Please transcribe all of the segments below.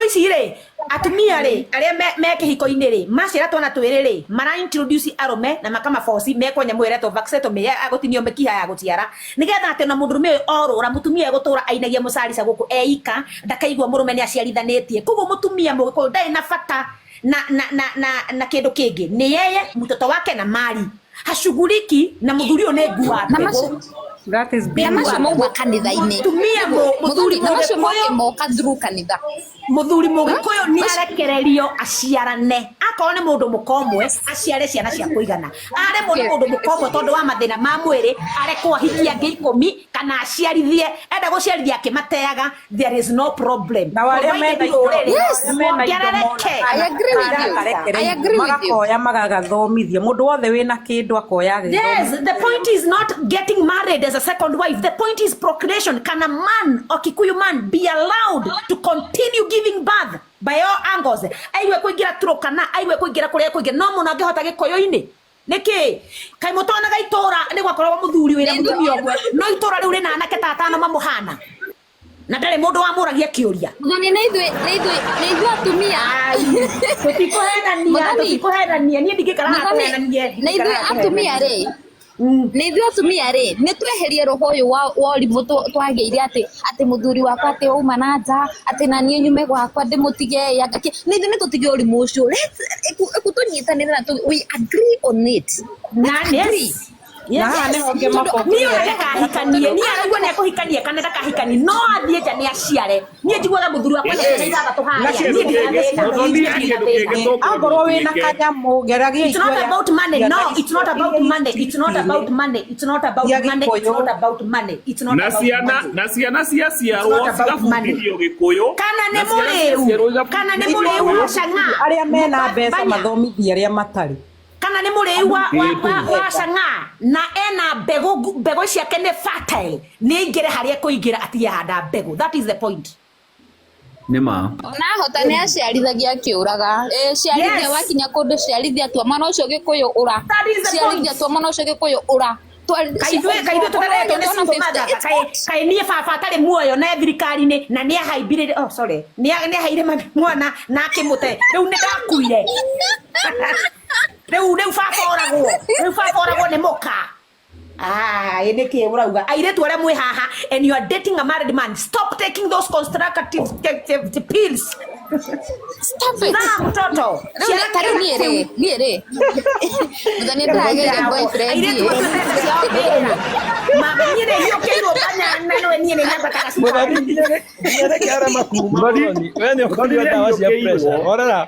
ici ri atumia ri aria me kihiko-ini ri macira twana twiri ri mara introduce arume na makama force mekwo nyamu iretwo vasectomy agutinio mekiha ya gutiara nigetha ati na mundurume orura mutumia gutura ainagia mucarica guku eika ndakaigwa murume ni aciarithanetie koguo mutumia mugiku ndai na bata na kindu kingi ni yeye mtoto wake na mali hashughuliki na muthuri one ngua that is big macho mo kanitha-ini tumia muthuri macho mo through kanitha muthuri mugikuyu ni arekererio aciarane akorwo ni mundu mukomwe aciare ciana cia kuigana are mundu mukomwe tondu wa mathina ma mwiri arekwo hikia ngi 10 kana aciarithie enda guciarithia akimateaga there is no problem na wale mena I agree with you makoya magagathomithio mundu wothe wina kindu akoya yes the point is not getting married as a second wife the point is procreation. Can a man or Kikuyu man be allowed to continue giving birth by all angles? Aiwe kuingira turukana aiwe kuingira kuria kuingira no muna ngihota gikoyo-ini niki kai mutona gaitora ni gwakorwo muthuri wira mutumia ogwe no itora riu rina anake tatano mamuhana na ndari mundu wa muragia kiuria muthoni na ithui atumia tutikuhenania nie ndingikara kuhenania na ithui atumia ri ni ithui atumia ri ni tweherie roho uyu wa rimu twageire ati muthuri wakwa ati uma na nja ati na nie nyume gwakwa ndimutige ni ithui ni tutige urimu ucio ekutunyitanire na we agree on it na yes na ne onge mako ni ndakahikanie ni aragwo ne kuhikanie kana ndakahikanie no athie ja ni aciare ni njiguaga muthuri wakwa ni ndaiga tuhaya agorwo wina kanyamu geragia it's not about money no it's not about money it's not about money it's not about money it's not about money it's not about money na ciana cia ciarwo cigabundithio gikuyu kana ni muriu hacanga aria mena mbeca mathomithia aria matari kana ni muriu wa canga na ena mbegu ciake ni fertile ni ingire haria kuingira ati handa mbegu that is the point nima na hota ni aciarithagia kiuraga ciarithia wakinya kundu ciarithia twa mwana ucio gikuyu ura ciarithia twa mwana ucio gikuyu ura kaithwe tukaretwo ni single mother kai nie baba atari muoyo na thirikari-ini na ni ahaimbire ni ahaire mwana na akimute riu ni ndakuire riu baba oragwo ni muka ini ki urauga airetu aria mwi haha and you are dating a married man stop taking those constructive pills stop it mtoto niere mudhani ndagege boyfriend mama niere hiyo kero banya neno niene namba takasipa niere kiara makuru mudhani wewe ni ukonywa dawa cia pressure orara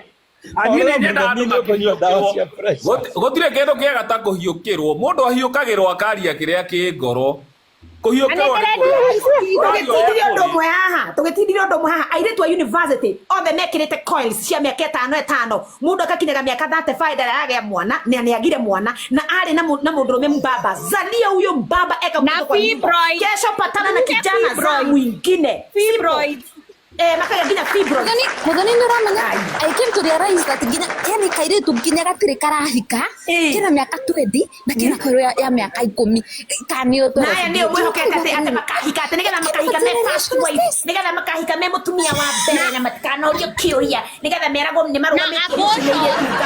gotire kindu kiega ta kuhiukirwo mundu ahiukagirwo akaria kiria ki ngoro kuhiukirwo tugitindire undu mwe haha airetu a university othe mekirite coils cia miaka 5 mundu akakinyaga miaka 35 ndaragia mwana ni agire mwana na ari na mundurume mbaba zalia huyo mbaba eka na fibroid kesho patana na kijana za mwingine fibroid makaya gina fibroid mudhani ndiramenya I came to realize that gina yani kairetu ginya gatire karahika kina miaka 20 na kina koro ya miaka 10 kanio to na ndio mwihokete ate makahika ate nigetha makahika me first wife nigetha makahika me mutumia wa mbere na matikano rio kiuria nigetha merago ni marugamite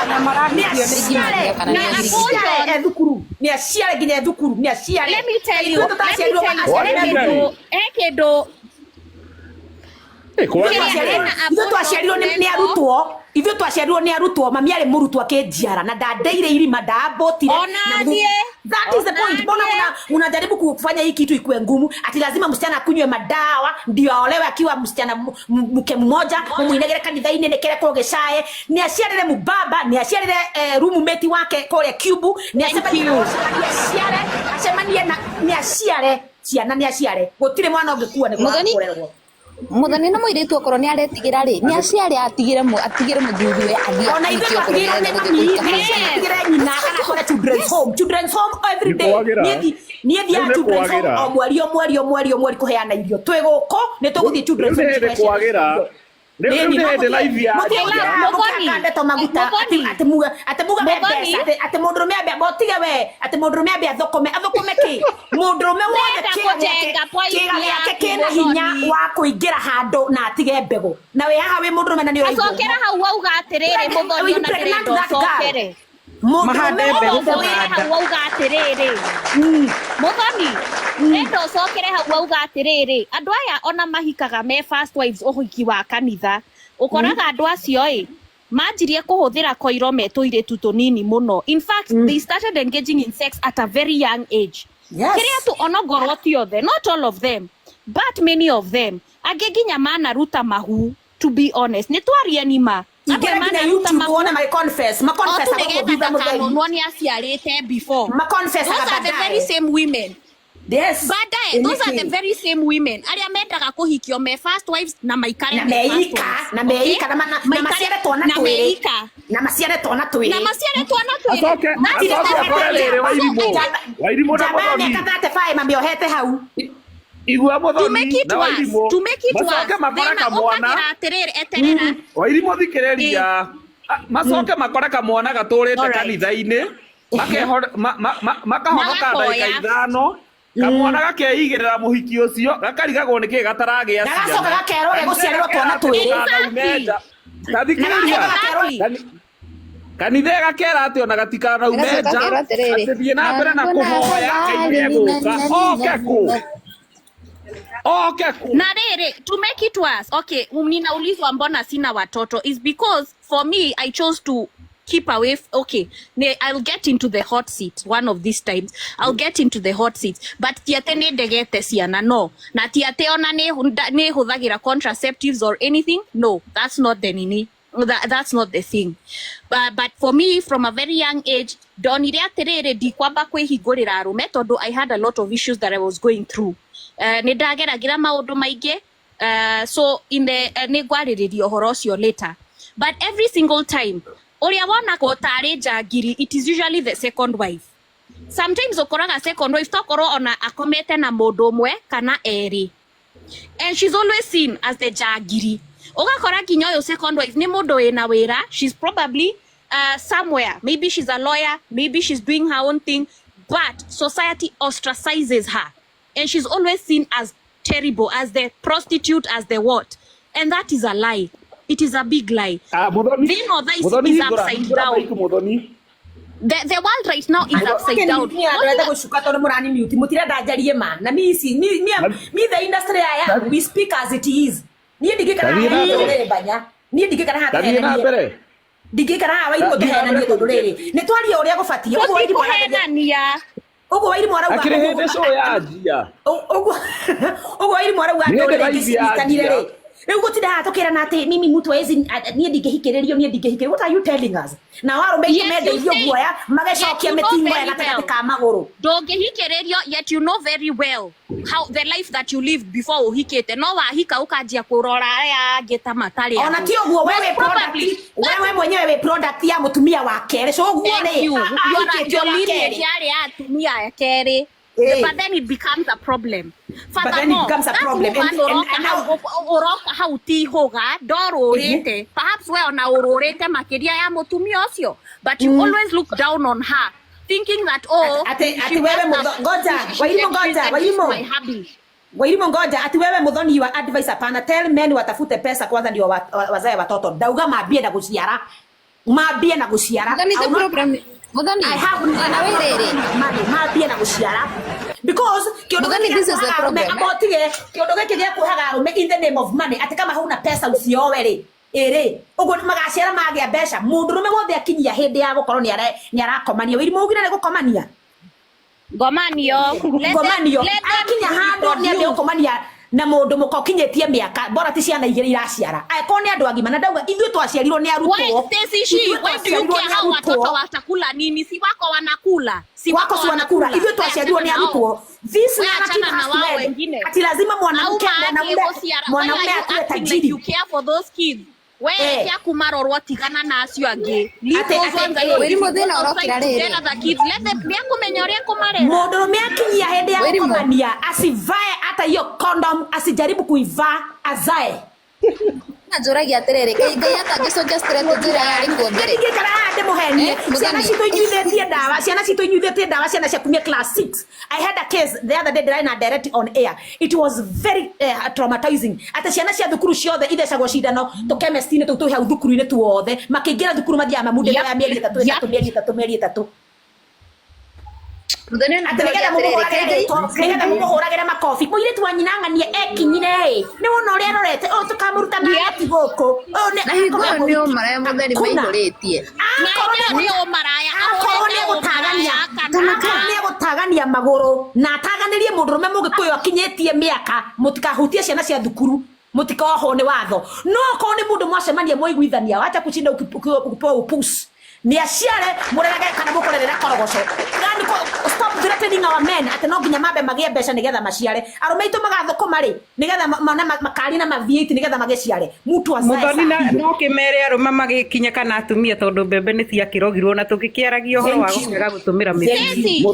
na marahikio ni thukuru ni aciare ginya thukuru ni aciare let me tell you ekedo Ithu twaciarirwo ni arutwo mami ari murutwo akinjiara na ndandeire irima ndabotire that is the point bona unajaribu kufanya hii kitu ikue ngumu ati lazima msichana akunywe madawa ndio aolewe akiwa msichana mke mmoja mumuinegere kanitha-ini nekere kogeshae ni aciarire mubaba ni aciarire roommate wake kore cube ni acemanie na ni aciare ciana ni aciare gutire mwana ungekuwa ni kurerwo muthani na muiretu okoro ni aretigira ri ni aciari atigire muthuri we athie ona ithu atigire nyina kana kora children's home every day ni thia children's home mweri kuheana irio twiguko ni tuguthie children's home Nende live ya. Mukagande to maguta ati muga besa ati mundurume abia botige we ati mundurume abia thokome ki mundurume wothe kiga kina hinya wa kuingira handu na atige mbego na we haha we mundurume na ni oigo acokera hau auga atiriri muthoni ona kirendo acokere mahande mbegu hau auga atiriri muthoni nendo acokere hau auga atiriri andu aya ona mahikaga me first wives uhiki wa kanitha ukoraga andu acio manjirie kuhuthira koiro metoire tutonini muno. In fact, they started engaging in sex at a very young age. Kiria tu onogorwo ti othe, not all of them, but many of them. Ageginya mana ruta mahu, to be honest. Ni twarie nima. Igera na YouTube wona my confess noni aciarite before. Ma confess those are the very same women. Yes. But those are the very same women. Aria mendaga kuhikio me first wives na maikare na meika na masiare tona twiri na masiare tona twiri wairimo na muthoni kathate fai mambio hete hau igua muthoni na wairimo macoke makora kamwana wairimo thikiriria macoke makora kamwana gaturite kanitha-ini makahonoka ndagika ithano kamwana gakeigirira muhiki ucio gakarigagwo niki gataragia ciana gacoka gakerwo guciarirwo twana twiri kanitha gakera ati ona gatikana umeja athie na mbere na kuhoya Okay, cool. Na rere, to make it worse, okay, ninaulizwa mbona sina watoto is because for me I chose to keep away. Okay, I'll get into the hot seat one of these times. I'll get into the hot seat, but tiate ne degete siana no. Na tiate ona ne huthagira contraceptives or anything. No, that's not the nini. That's not the thing. But for me, from a very young age, donire aterere di kwamba kwihingurira arume tondu I had a lot of issues that I was going through. Nidageragira maundu maingi. So in the nigwaririria uhoro ucio later. But every single time Oria wana ko tare jagiri, it is usually the second wife. Sometimes okoraga second wife tokoro ona akomete na mundu umwe kana eri. And she's always seen as the jagiri. Ogakora kinyo yo second wife ni mundu ena wira, she's probably somewhere. Maybe she's a lawyer, maybe she's doing her own thing, but society ostracizes her. And she's always seen as terrible, as the prostitute, as the what. And that is a lie. It is a big lie. They know that is upside down. The world right now is upside down. Me the industry I am, we speak as it is. Ogo wairi mwara uga akirehete show ya ajia ogo wairi mwara uga ndore ngitanire rĩu gũtida hatũkĩra na atĩ mimi mtu wezi niĩ ndingĩhikĩrĩrio what are you telling us na warume imedeithio guoya magacokia mĩtingo ya gatagatĩ ka magũrũ ndũngĩhikĩrĩrio yet you know very well how the life that you lived before uhikĩte no wahika ũkanjia kũrora aya angĩ ta matarĩ ona ti ũguo wewe mwenyewe we product ya mũtumia wa kerĩ so ũguo nĩ your lineage yarĩ ya atumia ya kerĩ. But then it becomes a problem. But then it becomes a problem. And now, how ti hoga dororete. Perhaps we ona ororete makiria ya mutumia ocio. But you always look down on her, thinking that ati wewe ngoja, wairimo ngoja, ati wewe muthoni wa advice hapana. Tell men watafute pesa kwanza ndio wazae watoto. Dauga mabie na guciara. That is the problem. I have mabie na guciara. Because this is the problem. In the name of money, ati kama hauna pesa usiowe ri ugo magaciara magia besha mundurume wothe akinyia hindi ya gukorwo ni arakomania wirimo ugira ni gukomania gomanio akinya handu ni ambe gukomania na mundu mukokinyetie miaka bora ti ciana igiri iraciara ko ni andu agima na ndauga ithuĩ twaciarirwo ni arutwo why do you care how watoto watakula nini si wako wanakula wako si wanakula ithuĩ twaciarirwo ni arutwo this narrative has to end ati lazima mwanaume atuwe tajiri you care for those kids wewe ya kumarorwo tigana na acio angi wirimo thina urokira riri let them be kumenyoria kumarera mundurume akinyia hindi ya gukomania asivae hata hiyo condom asijaribu kuivaa azae Anjuragia atiriri ngai atangĩsuggestire njĩra yarĩ kuo mbere Ngikara ande muhenie ciana citu inyuithetie ndawa ciana citu inyuithetie ndawa ciana cia kumia class 6 I had a case the other day that I direct on air it was very traumatizing ata ciana cia thukuru ciothe ithecagwo cindano to chemistry-inĩ tu hau thukuru-inĩ tuothe makĩingĩra thukuru mathiaga mamunde ya mieri 3 Nĩgetha mũmũhũragĩre makobi mũirĩtu wa nyina ng'ania ekinyire nĩ wona ũrĩa arorete tũkamũruta na ati gũkũ na hingo nĩo maraya mũtheri maihũrĩtie nĩegũtagania magũrũ na ataganĩrie mũndũrũme mũgĩkũyũ akinyĩtie mĩaka mũtikahutie ciana cia thukuru mũtikohwo nĩ watho no okorwo nĩ mũndũ mwacemania mwaiguithania wacha kuchinda ukipewa upusi ni aciare murerage kana mukorerera korogoco yani stop threatening our men ati no nginya mabe magie mbeca nigetha maciare arume itu magathukuma ri nigetha makari na mavieti nigetha mageciare mutu azaisa Muthoni no kimere arume magikinya kana atumia tondu mbembe ni cia kirogirwo na tukikiaragia uhoro wa gukega gutumira mĩthemba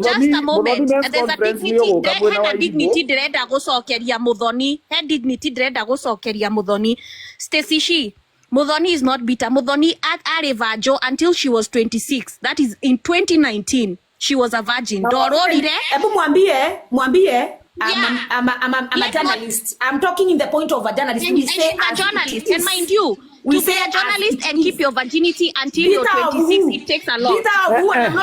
just a moment there's a dignity ndirenda gucokeria Muthoni he dignity ndirenda gucokeria Muthoni Stacy Muthoni is not bitter. Muthoni ari vajo until she was 26. That is in 2019 she was a virgin. Dororire ebu mwambie I'm a journalist. I'm talking in the point of a journalist. We say a journalist, and mind you, to be a journalist and keep your virginity until you're 26, it takes a lot.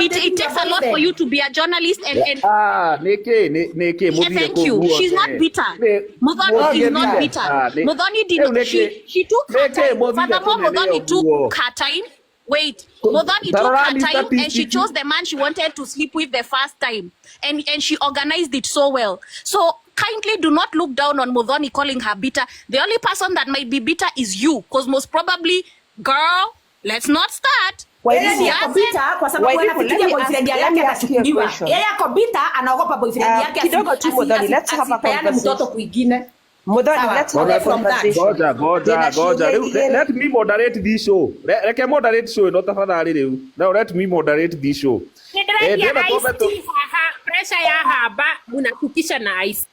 It takes a lot for you to be a journalist and thank you. She's not bitter. Muthoni is not bitter. Muthoni did she took her time. Furthermore, Muthoni took her time. Wait, Muthoni took her time and she chose the man she wanted to sleep with the first time. And she organized it so well. So kindly do not look down on Muthoni calling her bitter. The only person that might be bitter is you. Because most probably, girl, let's not start. Yeye yako bitter kwa sababu anafikiria boyfriend yake atachukuliwa. Yeye yako bitter anaogopa boyfriend yake kidogo tu Muthoni, let's have a conversation. Mtoto kwingine. Muthoni, let's have a conversation. Goja. Let me moderate this show. Reke moderate show no tafadhali riu. Now let me moderate this show. Pressure ya haba munakukisha na ice.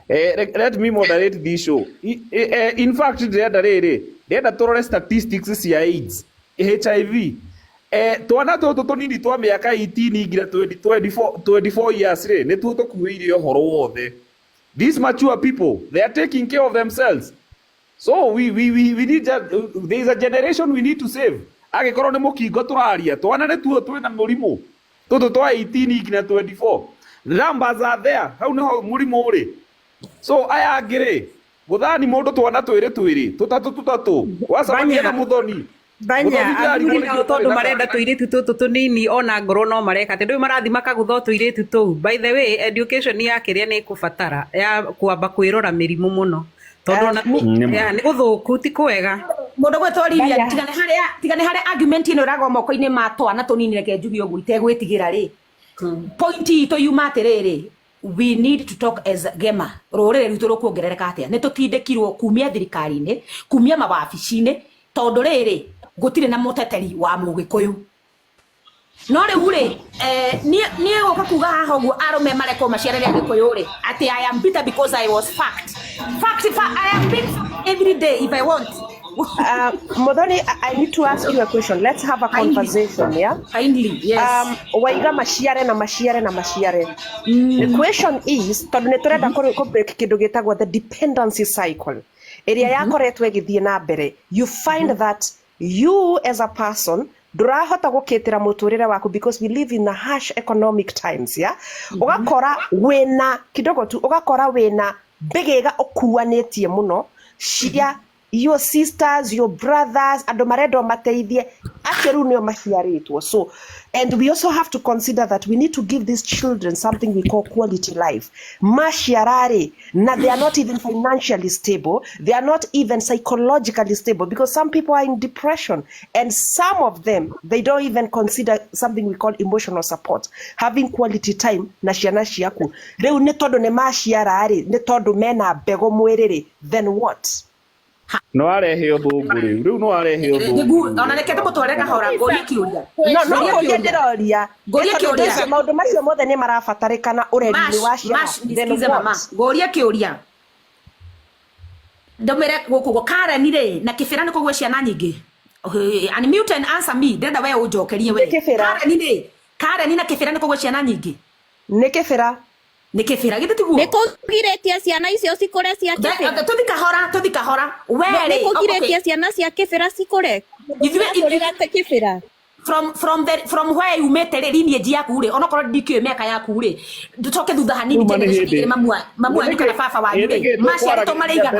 Let me moderate this show. In fact, ndĩrenda tũrore statistics cia AIDS, HIV. Twana tũtũ tũnini twa mĩaka 18 nginya 24 years rĩ nĩ tuo tũkuĩire ũhoro wothe. These mature people, they are taking care of themselves. So we need there is a generation we need to save. Agĩkorwo nĩ mũkingo tũraria twana nĩ tuo twĩna mũrimũ tũtũ twa 18 nginya 24. Numbers are there. Hau nĩho mũrimũ ũrĩ. So aya ngĩrĩ gũthani mũndũ twana twĩrĩ tũtatũ wacamania na Muthoni Banya athuri nao tondu marenda tuiritu tutu tunini ona ngoro no mareka ati ndu marathi makagutho tuiritu tu. By the way, education ya kiria ni kubatara ya kwamba kwirora mirimu muno tondu na ni guthuku ti kwega mundu gwetwariria tigane haria argument ino rago moko-ini ma twana tunini reke njugi uguo itegwitigira ri point ito yuma atiriri we need to talk as gema rurire rutu rukuongerereka atia ni tutindikirwo kumia thirikari-ini kumia mawabici-ini tondu riri gutire na muteteri wa mugikuyu no riu ri nie goka kuga haha uguo arume mareko maciarere agikuyu ri ati I am bitter because I was fact I am bitter every day if I want. Muthoni, I need to ask you a question. Let's have a conversation, yeah? Kindly, yes. Waiga maciare. The question is, tondu neturenda ko break kindu gitagwo the dependency cycle. Area yakoretwo igithie na mbere. You find that you as a person durahota gukitira muturire waku because we live in a harsh economic times, yeah? Ugakora wena kidogo tu ugakora wena bigega okuanetie muno cia your sisters, your brothers, and maredo mateithie acheru nio maciaritwo. So, and we also have to consider that we need to give these children something we call quality life. Maciarare, na they are not even financially stable, they are not even psychologically stable because some people are in depression and some of them, they don't even consider something we call emotional support. Having quality time na ciana ciaku. Reu ne tondu ne maciarare, ne tondu mena bego mwiriri, then what? no arehe uthungu riu no arehe uthungu ona reke tumutware kahora ngoria kiuria no ngoria ndiroria ngoria kiuria maundu macio mothe ni marabatarikana ureri-ini wa ciana then mama ngoria kiuria ndomere guku Karen ri na kibira ni kugwe ciana nyingi unmute and answer me ndenda we unjokerie we Karen na kibira ni kugwe ciana nyingi ni kibira gitutigu ni kugiretie ciana icio cikure cia kibira tuthikahora we ni kugiretie ciana cia kibira cikure ithuĩ kibira from where you met the lineage yaku ri onokorwo ndikio meka yaku ri nducoke thutha hanini tene mamu anyu kana baba wanyu ri maciari to mariga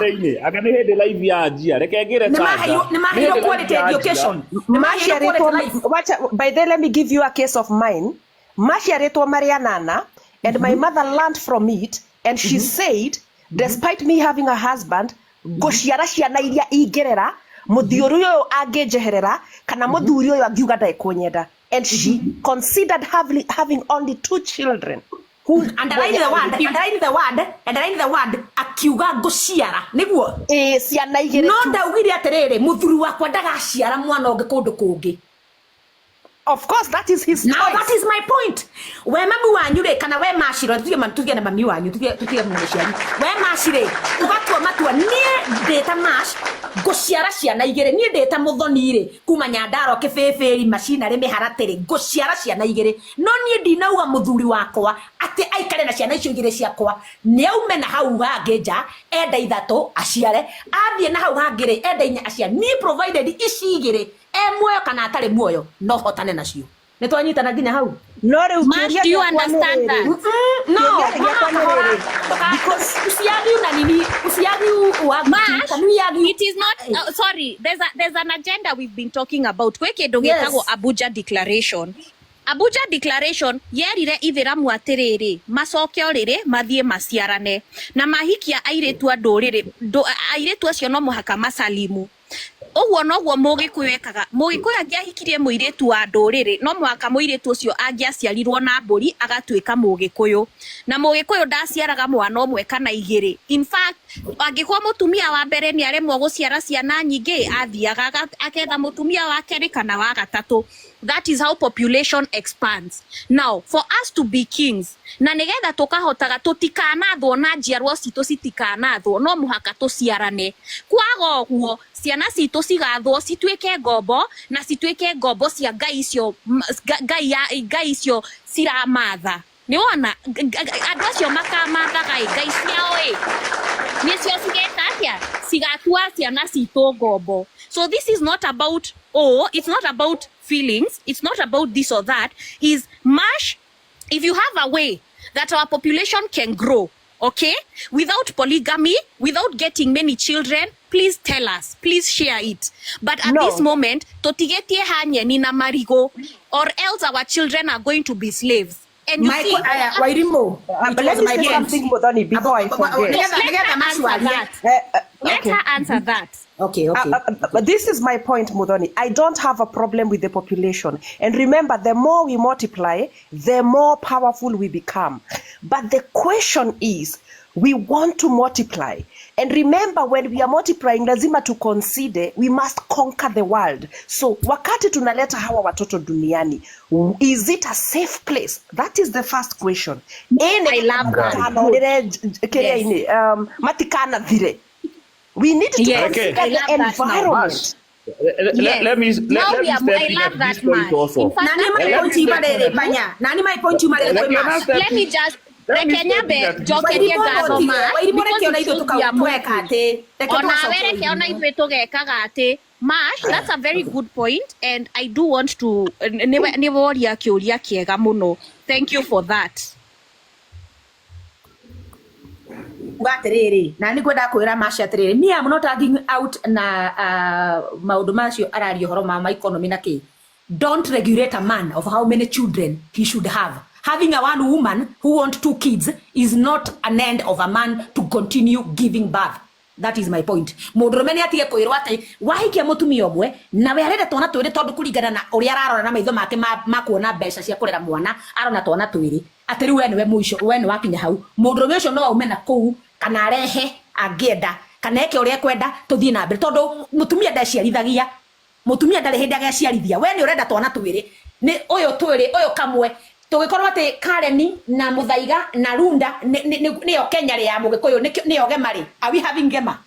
anga ni hindi live ya agie reke ngire tata ni mahiro quality education ni mahiro quality watch by the let me give you a case of mine maciaritwo mari anana and my mother learned from it and she said despite me having a husband gociara ciana iria ingerera muthiuri uyu angejeherera kana muthuri uyu angiuga ndaikunyenda and she considered having only 2 children who underline the word akiuga nguciara niguo ciana igire no ndaugire atiriri muthuri wakwa ndagaciara mwana ungi kundu kungi. Of course, that is his choice. Now that is my point. We mamu wanyu re kana we mashiro tuge na mami wanyu tuge mumeshani. We mashire ugatwa matua nie data mash gociara ciana igere nie data muthoni re kuma nyandaro kibeberi machina re miharatere gociara ciana igere no nie ndinauga muthuri wakwa ati aikare na ciana icio igere ciakwa ne aume na hau hangeja enda ithatu aciare athie na hau hangire enda inya aciare ni provided ici igere muoyo kana atari muoyo no hotane nacio ne twanyitana nginya hau no riu do you understand that no because it is not sorry there's an agenda we've been talking about kweke ndogetago Abuja Declaration yerire ithiramu atiriri macokio riri mathie maciarane na mahikia airetu anduriri airetu acio no muhaka macalimu ogwo nogwo mugikuyu ekaga mugikuyu angiahikirie muiretu wa nduriri no mwaka muiretu ucio angiaciarirwo na mburi agatuika mugikuyu na mugikuyu ndaciaraga mwana omwe kana igiri in fact angikwa mutumia wa mbere ni aremwo guciara ciana nyingi athiaga aketha mutumia wa keri kana wa gatatu. That is how population expands. Now for us to be kings na nigetha tukahotaga tutikanathwo na njiarwo citu citikanathwo no muhaka tuciarane kwaga guo ciana citu cigathwo cituike ngombo na cituike ngombo cia ngai icio ciramatha ni wona andu acio makamathaga ngai ciao nicio cigeta atia cigatua ciana citu ngombo. So this is not about it's not about feelings, it's not about this or that. Is mash if you have a way that our population can grow, okay, without polygamy, without getting many children, please tell us, please share it. But at this moment totigetie hanye ni na marigo or else our children are going to be slaves. And you see Wairimo, let me say something Muthoni before I forget. Let her answer that. Okay. This is my point, Muthoni. I don't have a problem with the population. And remember, the more we multiply, the more powerful we become. But the question is, we want to multiply. And remember, when we are multiplying, lazima to consider, we must conquer the world. So, wakati tunaleta hawa watoto duniani, is it a safe place? That is the first question. I love that. Matikana vile. We need to consider the environment. Let me step in at this point also. Let me just Kenyabe jokerie gatho ma Mash, that's a very good point, and I do want to thank you for that. Nani kwenda kwira Mash atiriri me am not arguing out na maundu macio arario horo ma economy na ki. Don't regulate a man of how many children he should have. Having a one woman who wants 2 kids is not an end of a man to continue giving birth. That is my point. Mudromeni atige kwirwa ati wahikia mutumia omwe na we arenda twana twiri tondu kuringana na uria ararora na maitho make makuona mbeca cia kurera mwana arona twana twiri atiri we niwe muico we ni wakinya hau mudromi ucio no aume na kuu kana arehe angienda kana eke uria kwenda tuthie na mbere tondu mutumia ndaciarithagia mutumia ndari hindi agaciarithia we ni urenda twana twiri ni uyu kamwe tugikorwo ati Karen na Muthaiga na Runda niyo Kenya ya Mugikuyu niyo gemari are we having gema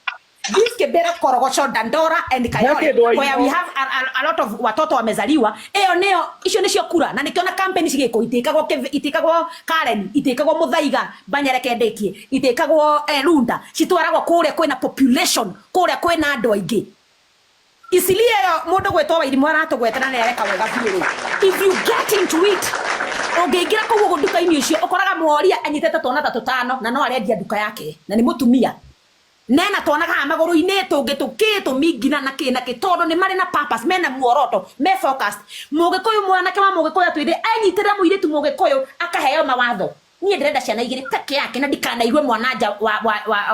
this Kibera Korogocho Dandora and Kayole where we have a lot of watoto wamezaliwa niyo icio nicio kura na nikiona campaign cigiko itikagwo Karen itikagwo Muthaiga Banyereke ndekie itikagwo Runda citwaragwo kuria kwina population kuria kwina andu aingi isilie mundu gwetwa Wairimu aratugwetana na yareka wega biuru if you get into it ongegira kugo nduka-ini ucio ukoraga mworia anyitete twana 5 na no arendia nduka yake na ni mutumia nena twonaga maguru-ini tungitukitu mingina na kina kitondo ni mari na purpose mena muoroto me focused Mugikuyu mwanake wa Mugikuyu atwire anyitira muiritu Mugikuyu akaheo mawatho nie ndirenda ciana igire peke yake na ndikanaigwe mwananja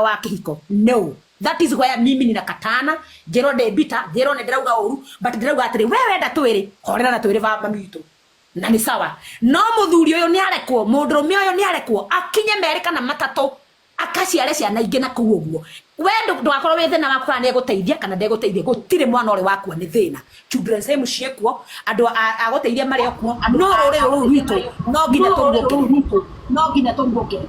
wa kihiko no. That is where mimi ninakatana jero de bita jero ne ndirauga uru but ndirauga atiri wewe enda twiri horera na twiri baba mitu na ni sawa no muthuri uyu ni arekwo mundurume uyu ni arekwo akinye Amerika na matatu akaciare ciana ingi na kuo guo we ndwakorwo wi thina waku kana ndeguteithia kana ndeguteithia gutire mwana uri wakwa ni thina children same ciekwo andu aguteithia mari okuo no ruri uru rwitu no nginya tungukire